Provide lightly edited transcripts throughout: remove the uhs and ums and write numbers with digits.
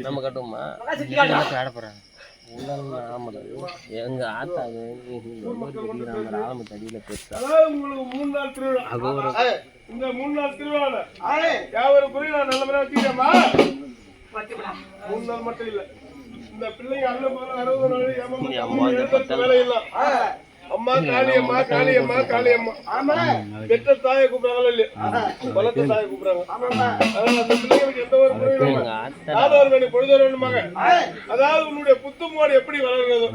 நம்ம கட்டுமா ஆடப்படுறாங்க எங்க ஆத்தா ஆரம்பத்து அடியில பெருசா உங்களுக்கு 3 நாள் திருவிழா. இந்த 3 நாள் திருவிழால யாவரும் புரிய நான் நல்ல முறையா வச்சுக்கிறேம்மா. 3 நாள் மட்டும் இல்ல, இந்த பிள்ளைங்க அல்ல 60 நாள் வேலை இல்ல. அம்மா காளியம்மா காளியம்மா காளியம்மா பெற்ற தாயை கூப்பிடுறாங்களா இல்லையா, பலத்த தாயை கூப்பிடுறாங்க. அந்த பிள்ளைங்களுக்கு எந்த ஒரு பொழுது பொழுது வேணுமாங்க. அதாவது உன்னுடைய புத்துமோடு எப்படி வளர்கிறதோ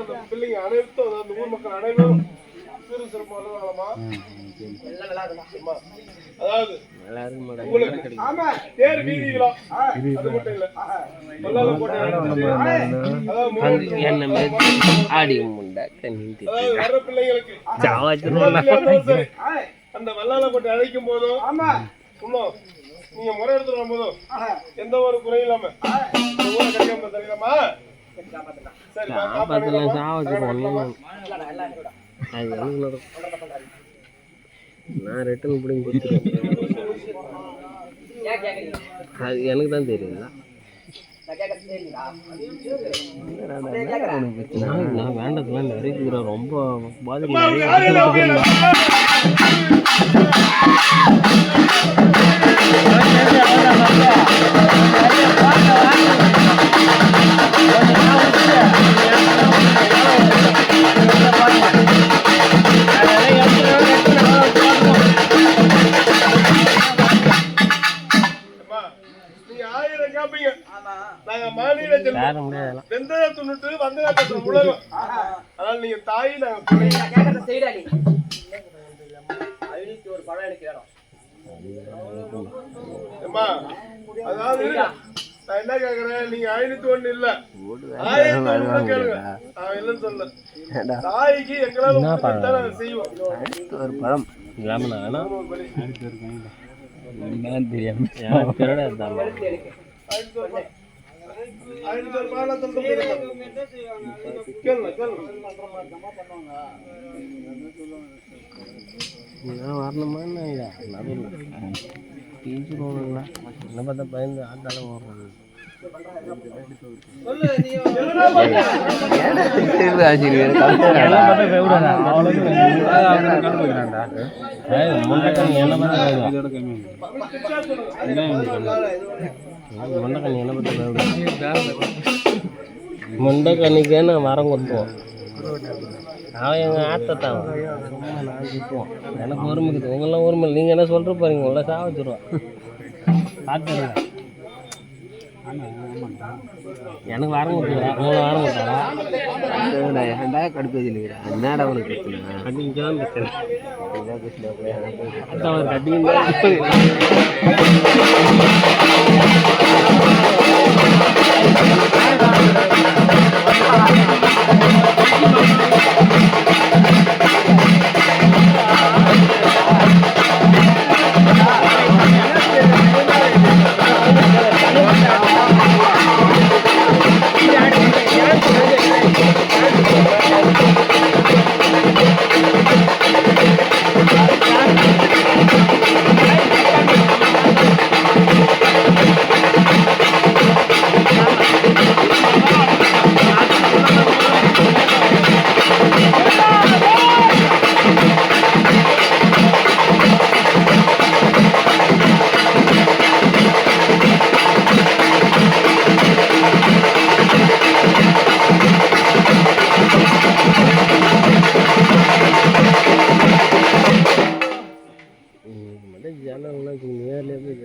அந்த பிள்ளைங்க அனைத்தும், அந்த ஊர் மக்கள் அனைவரும் சிறு சிறப்பு வளரலாமா. அதாவது தேர் வீதிகளா அது மட்டும் இல்ல, வர்ற பிள்ளைங்களுக்கு அந்த வல்லால போட்டு அழைக்கும் போதும் இன்னும் நீங்க முறை எடுத்துட்டு போதும் எந்த ஒரு குறையும் இல்லாம ஊரை கட்டியாம தெரியுமா. சரி நான் ரிட்டன் பிடிங்க கொடுத்துருவேன். அது எனக்கு தான் தெரியுங்களா. நான் வேண்டதுலாம் நிறைய ரொம்ப பாதிப்பு. நீங்க தாய் அதாவது நான் என்ன கேக்குறேன், நீங்க 501 இல்ல 1001 கேளுங்க. நான் இல்லன்னு சொல்ல, தாய்க்கு எங்களால செய்வோம். ஒரு பழம் இல்லாம தெரியாம வரணுமா என்ன பார்த்தா பயந்து ஆட்டாலும் ஓடுறது. முண்டக்கண்ணிக்கே நான் மரம் கொட்டுவோம். அவன் எங்கள் ஆத்தத்தான் சும்மா நான் சுற்றுவோம். எனக்கு ஒருமைக்குது, உங்களெலாம் ஒருமை. நீங்கள் என்ன சொல்கிற போறீங்க, உங்களை சாவச்சிருவோம். பார்த்துருங்க, எனக்கு வரம் கொடுத்துக்கிறா, உங்களை வரம் கொடுத்தாரா? ஏன்டா கடுப்பு வச்சுருக்கிறேன், என்னடா உனக்கு பிரச்சனை? கட்டிங்கதான் பிரச்சனை. அவர் கட்டிங்க ஜனங்கள்லாம் நேர்லேயே போய்